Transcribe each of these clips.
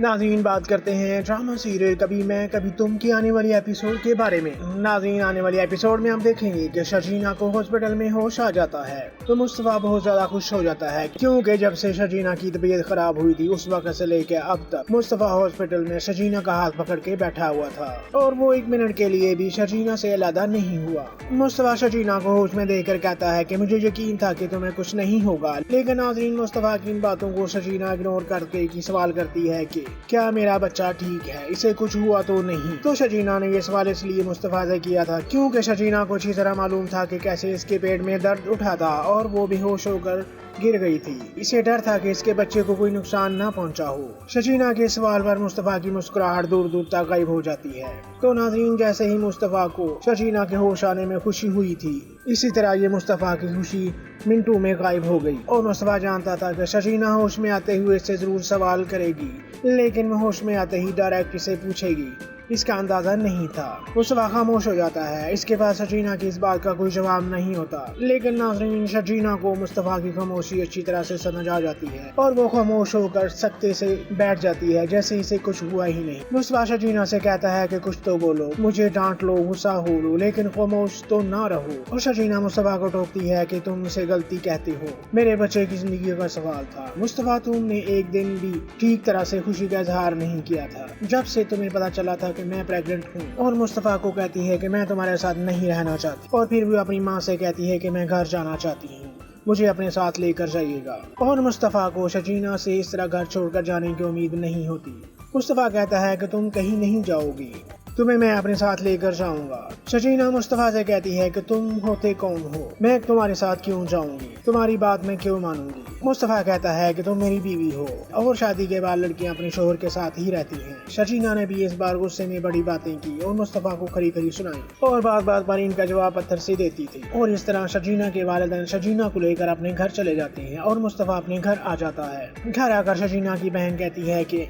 ناظرین بات کرتے ہیں ڈرامہ سیریل کبھی میں کبھی تم کی آنے والی ایپیسوڈ کے بارے میں۔ ناظرین آنے والی ایپیسوڈ میں ہم دیکھیں گے کہ شرجینا کو ہاسپٹل میں ہوش آ جاتا ہے تو مصطفیٰ بہت زیادہ خوش ہو جاتا ہے کیونکہ جب سے شرجینا کی طبیعت خراب ہوئی تھی اس وقت سے لے کے اب تک مصطفیٰ ہاسپٹل میں شرجینا کا ہاتھ پکڑ کے بیٹھا ہوا تھا اور وہ ایک منٹ کے لیے بھی شرجینا سے علیحدہ نہیں ہوا۔ مصطفیٰ شرجینا کو ہوش میں دیکھ کر کہتا ہے کہ مجھے یقین تھا کہ تمہیں کچھ نہیں ہوگا، لیکن ناظرین مصطفیٰ کی ان باتوں کو شرجینا اگنور کر کے سوال کرتی ہے کہ کیا میرا بچہ ٹھیک ہے، اسے کچھ ہوا تو نہیں؟ تو شرجینا نے یہ سوال اس لیے مصطفیٰ سے کیا تھا کیونکہ شرجینا کو اچھی طرح معلوم تھا کہ کیسے اس کے پیٹ میں درد اٹھا تھا اور وہ بے ہوش ہو کر گر گئی تھی۔ اسے ڈر تھا کہ اس کے بچے کو کوئی نقصان نہ پہنچا ہو۔ شرجینا کے سوال پر مصطفیٰ کی مسکراہٹ دور دور تک غائب ہو جاتی ہے۔ تو ناظرین جیسے ہی مصطفیٰ کو شرجینا کے ہوش آنے میں خوشی ہوئی تھی، اسی طرح یہ مصطفیٰ کی خوشی منٹوں میں غائب ہو گئی اور مصطفیٰ جانتا تھا کہ شرجینا ہوش میں آتے ہوئے اس سے ضرور سوال کرے گی، لیکن وہ ہوش میں آتے ہی ڈائریکٹ اسے پوچھے گی، اس کا اندازہ نہیں تھا۔ مصطفیٰ خاموش ہو جاتا ہے، اس کے پاس شرجینا کی اس بات کا کوئی جواب نہیں ہوتا، لیکن ناظرین شرجینا کو مصطفیٰ کی خاموشی اچھی طرح سے سمجھ آ جاتی ہے اور وہ خاموش ہو کر سکتے سے بیٹھ جاتی ہے جیسے اسے کچھ ہوا ہی نہیں۔ مصطفیٰ شرجینا سے کہتا ہے کہ کچھ تو بولو، مجھے ڈانٹ لو، غصہ ہو لو، لیکن خاموش تو نہ رہو۔ اور شرجینا مصطفیٰ کو ٹوکتی ہے کہ تم اسے غلطی کہتے ہو، میرے بچے کی زندگی کا سوال تھا مصطفیٰ، تم نے ایک دن بھی ٹھیک طرح سے خوشی کا اظہار نہیں کیا تھا جب سے تمہیں پتا چلا تھا کہ میں پریگننٹ ہوں۔ اور مصطفیٰ کو کہتی ہے کہ میں تمہارے ساتھ نہیں رہنا چاہتی، اور پھر بھی اپنی ماں سے کہتی ہے کہ میں گھر جانا چاہتی ہوں، مجھے اپنے ساتھ لے کر جائیے گا۔ اور مصطفیٰ کو شرجینا سے اس طرح گھر چھوڑ کر جانے کی امید نہیں ہوتی۔ مصطفیٰ کہتا ہے کہ تم کہیں نہیں جاؤ گی، تمہیں میں اپنے ساتھ لے کر جاؤں گا۔ شرجینا مصطفیٰ سے کہتی ہے کہ تم ہوتے کون ہو، میں تمہارے ساتھ کیوں جاؤں گی، تمہاری بات میں کیوں مانوں گی؟ مصطفیٰ کہتا ہے کہ تم میری بیوی ہو اور شادی کے بعد لڑکیاں اپنے شوہر کے ساتھ ہی رہتی ہیں۔ شرجینا نے بھی اس بار غصے میں بڑی باتیں کی اور مصطفیٰ کو کھری کھری سنائی اور بات بات پر ان کا جواب پتھر سے دیتی تھی، اور اس طرح شرجینا کے والدین شرجینا کو لے کر اپنے گھر چلے جاتے ہیں اور مصطفیٰ اپنے گھر آ جاتا ہے۔ گھر آ کر شرجینا کی بہن کہتی ہے کہ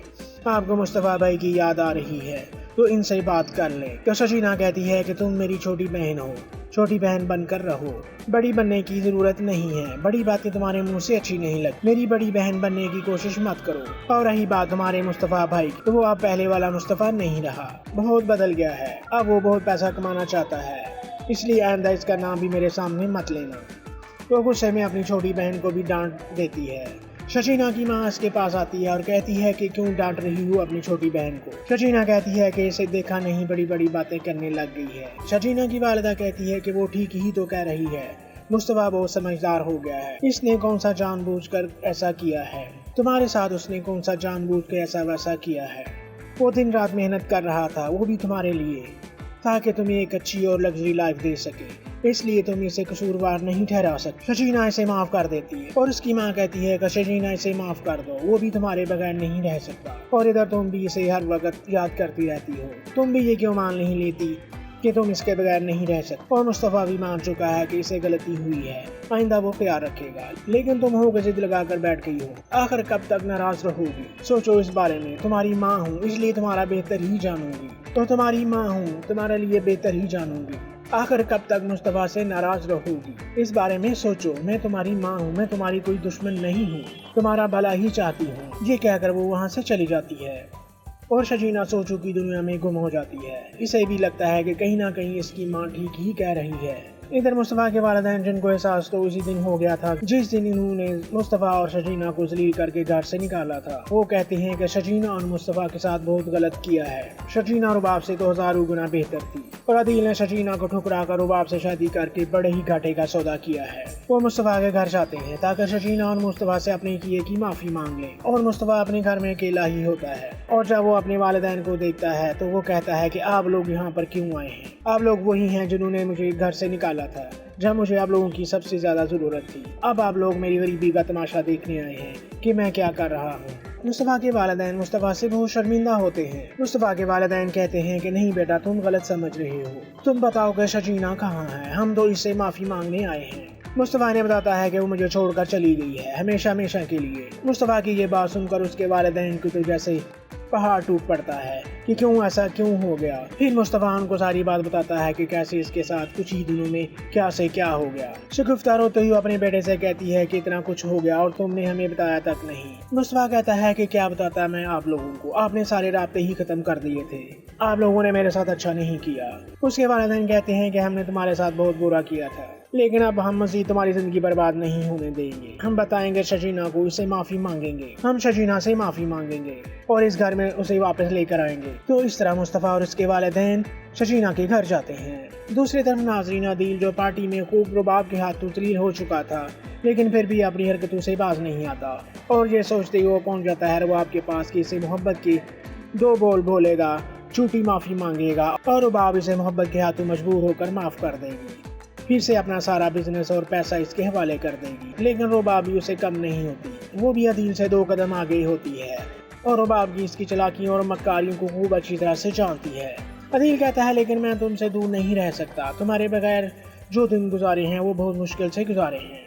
آپ کو مصطفیٰ بھائی کی یاد آ رہی ہے تو ان سے بات کر لیں۔ تو شرجینا کہتی ہے کہ تم میری چھوٹی بہن ہو، چھوٹی بہن بن کر رہو، بڑی بننے کی ضرورت نہیں ہے، بڑی باتیں تمہارے منہ سے اچھی نہیں لگتی، میری بڑی بہن بننے کی کوشش مت کرو۔ اور رہی بات تمہارے مصطفیٰ بھائی کی، تو وہ اب پہلے والا مصطفیٰ نہیں رہا، بہت بدل گیا ہے، اب وہ بہت پیسہ کمانا چاہتا ہے، اس لیے آئندہ اس کا نام بھی میرے سامنے مت لینا۔ تو غصے میں اپنی چھوٹی بہن کو بھی ڈانٹ دیتی ہے۔ شرجینا کی ماں اس کے پاس آتی ہے اور کہتی ہے کہ کیوں ڈانٹ رہی ہو اپنی چھوٹی بہن کو؟ شرجینا کہتی ہے کہ اسے دیکھا نہیں بڑی بڑی باتیں کرنے لگ گئی ہے۔ شرجینا کی والدہ کہتی ہے کہ وہ ٹھیک ہی تو کہہ رہی ہے، مصطفیٰ بہت سمجھدار ہو گیا ہے، اس نے کون سا جان بوجھ کر ایسا کیا ہے، تمہارے ساتھ اس نے کون سا جان بوجھ کے ایسا ویسا کیا ہے، وہ دن رات محنت کر رہا تھا، وہ بھی تمہارے لیے، تاکہ تمہیں ایک اچھی اور لگژری لائف دے سکے، اس لیے تم اسے قصوروار نہیں ٹھہرا سکتے۔ شرجینا اسے معاف کر دیتی ہے اور اس کی ماں کہتی ہے کہ شرجینا اسے معاف کر دو، وہ بھی تمہارے بغیر نہیں رہ سکتا، اور ادھر تم بھی اسے ہر وقت یاد کرتی رہتی ہو، تم بھی یہ کیوں مان نہیں لیتی کہ تم اس کے بغیر نہیں رہ سکتے؟ اور مصطفیٰ بھی مان چکا ہے کہ اسے غلطی ہوئی ہے، آئندہ وہ خیال رکھے گا، لیکن تم ہو کہ ضد لگا کر بیٹھ گئی ہو، آخر کب تک ناراض رہو گی؟ سوچو اس بارے میں، تمہاری ماں ہوں اس لیے تمہارا بہتر ہی جانوں گی، تو تمہاری ماں ہوں تمہارے لیے بہتر ہی جانوں گی، آخر کب تک مصطفیٰ سے ناراض رہو گی؟ اس بارے میں سوچو، میں تمہاری ماں ہوں، میں تمہاری کوئی دشمن نہیں ہوں، تمہارا بھلا ہی چاہتی ہوں۔ یہ کہہ کر وہ وہاں سے چلی جاتی ہے اور شرجینا سوچو کی دنیا میں گم ہو جاتی ہے۔ اسے بھی لگتا ہے کہ کہیں نہ کہیں اس کی ماں ٹھیک ہی کہہ رہی ہے۔ ادھر مصطفیٰ کے والدین جن کو احساس تو اسی دن ہو گیا تھا جس دن انہوں نے مصطفیٰ اور شرجینا کو ذلیل کر کے گھر سے نکالا تھا، وہ کہتے ہیں کہ شرجینا اور مصطفیٰ کے ساتھ بہت غلط کیا ہے، شرجینا رباب سے تو ہزاروں گنا بہتر تھی، اور عدیل نے شرجینا کو ٹھکرا کر رباب سے شادی کر کے بڑے ہی گھاٹے کا سودا کیا ہے۔ وہ مصطفیٰ کے گھر جاتے ہیں تاکہ شرجینا اور مصطفیٰ سے اپنے کیے کی معافی مانگ لیں، اور مصطفیٰ اپنے گھر میں اکیلا ہی ہوتا ہے، اور جب وہ اپنے والدین کو دیکھتا ہے تو وہ کہتا ہے کہ آپ لوگ یہاں پر کیوں آئے ہیں؟ آپ لوگ وہی ہیں جنہوں نے مجھے گھر سے نکالا تھا جب مجھے آپ لوگوں کی سب سے زیادہ ضرورت تھی، اب آپ لوگ میری غریبی کا تماشا دیکھنے آئے ہیں کہ میں کیا کر رہا ہوں۔ مصطفیٰ کے والدین مصطفیٰ سے بہت شرمندہ ہوتے ہیں۔ مصطفیٰ کے والدین کہتے ہیں کہ نہیں بیٹا، تم غلط سمجھ رہے ہو، تم بتاؤ کہ شرجینا کہاں ہے، ہم تو اس سے معافی مانگنے آئے ہیں۔ مصطفیٰ نے بتاتا ہے کہ وہ مجھے چھوڑ کر چلی گئی ہے ہمیشہ ہمیشہ کے لیے۔ مصطفیٰ کی یہ بات سن کر اس کے والدین کو تو جیسے پہاڑ ٹوٹ پڑتا ہے کہ کیوں ایسا کیوں ہو گیا۔ پھر مصطفیٰ ان کو ساری بات بتاتا ہے کہ کیسے اس کے ساتھ کچھ ہی دنوں میں کیا سے کیا ہو گیا۔ شگفتہ روتے ہوئے اپنے بیٹے سے کہتی ہے کہ اتنا کچھ ہو گیا اور تم نے ہمیں بتایا تک نہیں۔ مصطفیٰ کہتا ہے کہ کیا بتاتا میں آپ لوگوں کو، آپ نے سارے رابطے ہی ختم کر دیے تھے، آپ لوگوں نے میرے ساتھ اچھا نہیں کیا۔ اس کے والدین کہتے ہیں کہ ہم نے تمہارے ساتھ بہت برا کیا تھا، لیکن اب ہم مزید تمہاری زندگی برباد نہیں ہونے دیں گے۔ ہم بتائیں گے شجینہ کو، اسے معافی مانگیں گے، ہم شجینہ سے معافی مانگیں گے اور اس گھر میں اسے واپس لے کر آئیں گے۔ تو اس طرح مصطفیٰ اور اس کے والدین شجینہ کے گھر جاتے ہیں۔ دوسری طرف ناظرین عدیل جو پارٹی میں خوب رباب کے ہاتھ تلیل ہو چکا تھا، لیکن پھر بھی اپنی حرکتوں سے باز نہیں آتا اور یہ سوچتے ہی وہ پہنچ جاتا ہے رباب کے پاس کہ اسے محبت کے 2 بول بولے گا، جھوٹی معافی مانگے گا اور رباب اسے محبت کے ہاتھوں مجبور ہو کر معاف کر دے گی، پھر سے اپنا سارا بزنس اور پیسہ اس کے حوالے کر دے گی۔ لیکن رباب بھی اسے کم نہیں ہوتی، وہ بھی عدیل سے 2 قدم آگے ہوتی ہے اور رباب کی اس کی چالاکیوں اور مکاریوں کو خوب اچھی طرح سے جانتی ہے۔ عدیل کہتا ہے لیکن میں تم سے دور نہیں رہ سکتا، تمہارے بغیر جو دن گزارے ہیں وہ بہت مشکل سے گزارے ہیں،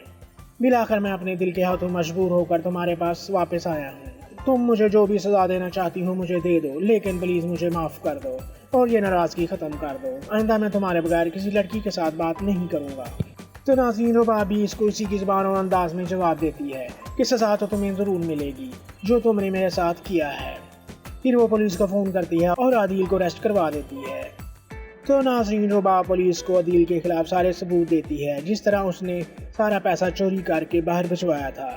بالآخر میں اپنے دل کے ہاتھوں مجبور ہو کر تمہارے پاس واپس آیا ہوں۔ تم مجھے جو بھی سزا دینا چاہتی ہو مجھے دے دو، لیکن پلیز مجھے معاف کر دو اور یہ ناراضگی ختم کر دو، آئندہ میں تمہارے بغیر کسی لڑکی کے ساتھ بات نہیں کروں گا۔ تو ناظرین رباب بھی اس کو اسی کی زبان اور انداز میں جواب دیتی ہے کہ سزا تو تمہیں ضرور ملے گی جو تم نے میرے ساتھ کیا ہے۔ پھر وہ پولیس کو فون کرتی ہے اور عدیل کو اریسٹ کروا دیتی ہے۔ تو ناظرین رباب پولیس کو عدیل کے خلاف سارے ثبوت دیتی ہے، جس طرح اس نے سارا پیسہ چوری کر کے باہر بھجوایا تھا،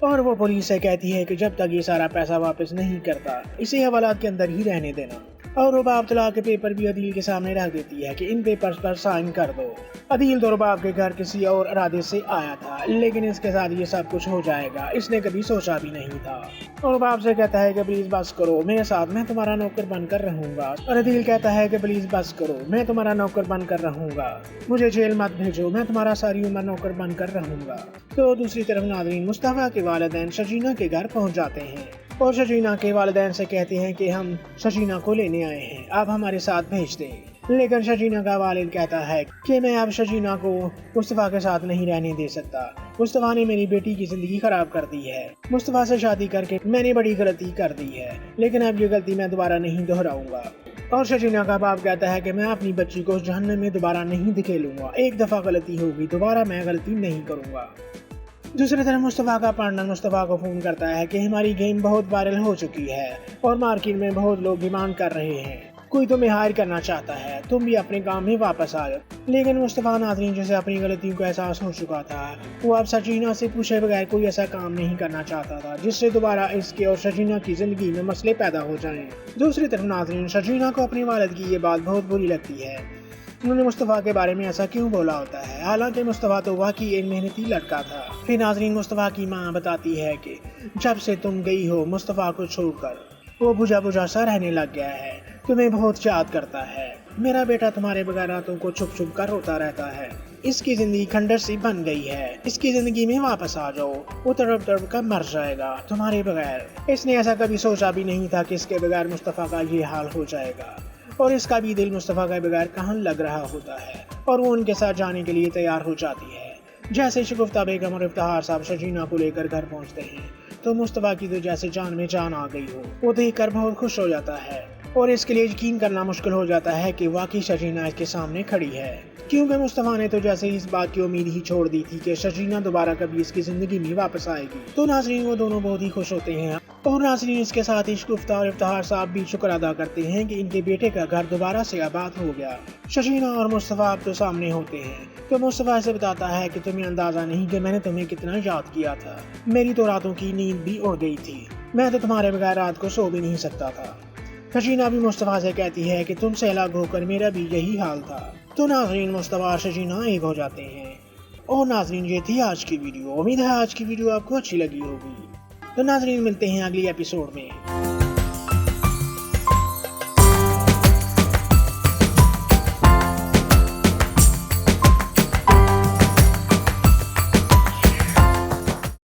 اور وہ پولیس سے کہتی ہے کہ جب تک یہ سارا پیسہ واپس نہیں کرتا اسے حوالات کے اندر ہی رہنے دینا، اور رباب طلاق کے پیپر بھی عدیل کے سامنے رکھ دیتی ہے کہ ان پیپرز پر سائن کر دو۔ عدیل تو رباب کے گھر کسی اور ارادے سے آیا تھا، لیکن اس کے ساتھ یہ سب کچھ ہو جائے گا اس نے کبھی سوچا بھی نہیں تھا، اور رباب سے کہتا ہے کہ پلیز بس کرو میرے ساتھ، میں تمہارا نوکر بن کر رہوں گا، اور عدیل کہتا ہے کہ پلیز بس کرو میں تمہارا نوکر بن کر رہوں گا، مجھے جیل مت بھیجو، میں تمہارا ساری عمر نوکر بن کر رہوں گا۔ تو دوسری طرف ناظرین مصطفیٰ کے والدین شجینہ کے گھر پہنچ جاتے ہیں اور شجینہ کے والدین سے کہتے ہیں کہ ہم شجینہ کو لینے آئے ہیں، آپ ہمارے ساتھ بھیج دیں۔ لیکن شجینہ کا والد کہتا ہے کہ میں اب شجینہ کو مصطفیٰ کے ساتھ نہیں رہنے دے سکتا، مصطفیٰ نے میری بیٹی کی زندگی خراب کر دی ہے، مصطفیٰ سے شادی کر کے میں نے بڑی غلطی کر دی ہے، لیکن اب یہ غلطی میں دوبارہ نہیں دہراؤں گا۔ اور شجینہ کا باپ کہتا ہے کہ میں اپنی بچی کو اس جہنم میں دوبارہ نہیں دھکیلوں گا، ایک دفعہ غلطی ہوگی دوبارہ میں غلطی نہیں کروں گا۔ دوسری طرف مصطفیٰ کا پارٹنر مصطفیٰ کو فون کرتا ہے کہ ہماری گیم بہت وائرل ہو چکی ہے اور مارکیٹ میں بہت لوگ ڈیمانڈ کر رہے ہیں، کوئی تمہیں ہائر کرنا چاہتا ہے، تم بھی اپنے کام میں واپس آ جاؤ۔ لیکن مصطفیٰ ناظرین جیسے اپنی غلطیوں کا احساس ہو چکا تھا، وہ اب شجینہ سے پوچھے بغیر کوئی ایسا کام نہیں کرنا چاہتا تھا جس سے دوبارہ اس کے اور شجینہ کی زندگی میں مسئلے پیدا ہو جائیں۔ دوسری طرف ناظرین شجینہ کو اپنے والد کی یہ بات بہت بری لگتی ہے، انہوں نے مصطفیٰ کے بارے میں ایسا کیوں بولا ہوتا ہے، حالانکہ مصطفیٰ تو واقعی ایک محنتی لڑکا تھا۔ پھر ناظرین مصطفیٰ کی ماں بتاتی ہے کہ جب سے تم گئی ہو مصطفیٰ کو چھوڑ کر وہ بجھا بجھا سا رہنے لگ گیا ہے، تمہیں بہت یاد کرتا ہے، میرا بیٹا تمہارے بغیر راتوں کو چھپ چھپ کر روتا رہتا ہے، اس کی زندگی کھنڈر سی بن گئی ہے، اس کی زندگی میں واپس آ جاؤ، وہ تڑپ تڑپ کر مر جائے گا تمہارے بغیر۔ اس نے ایسا کبھی سوچا بھی نہیں تھا کہ اس کے بغیر مصطفیٰ کا یہ حال ہو جائے گا، اور اس کا بھی دل مصطفیٰ کے بغیر کہاں لگ رہا ہوتا ہے اور وہ ان کے ساتھ جانے کے لیے تیار ہو جاتی ہے۔ جیسے شگفتہ بیگم اور افتخار صاحب شجینہ کو لے کر گھر پہنچتے ہیں تو مصطفیٰ کی تو جیسے جان میں جان آ گئی ہو، وہ دیکھ کر بہت خوش ہو جاتا ہے اور اس کے لیے یقین کرنا مشکل ہو جاتا ہے کہ واقعی شجینہ اس کے سامنے کھڑی ہے، کیونکہ مصطفیٰ نے تو جیسے اس بات کی امید ہی چھوڑ دی تھی کہ شجینہ دوبارہ کبھی اس کی زندگی میں واپس آئے گی۔ تو ناظرین وہ دونوں بہت ہی خوش ہوتے ہیں اور ناظرین اس کے ساتھ ہی شگفتہ اور افتخار صاحب بھی شکر ادا کرتے ہیں کہ ان کے بیٹے کا گھر دوبارہ سے آباد ہو گیا۔ شجینہ اور مصطفیٰ اب تو سامنے ہوتے ہیں تو مصطفیٰ سے بتاتا ہے کہ تمہیں اندازہ نہیں کہ میں نے تمہیں کتنا یاد کیا تھا، میری تو راتوں کی نیند بھی اڑ گئی تھی، میں تو تمہارے بغیر رات کو سو بھی نہیں سکتا تھا۔ شجینہ بھی مصطفیٰ سے کہتی ہے کہ تم سے الگ ہو کر میرا بھی یہی حال تھا۔ تو ناظرین مصطفیٰ اور شجینہ ایک ہو جاتے ہیں۔ اور ناظرین یہ تھی آج کی ویڈیو، امید ہے آج کی ویڈیو آپ کو اچھی لگی ہوگی۔ تو ناظرین ملتے ہیں اگلی ایپیسوڈ میں۔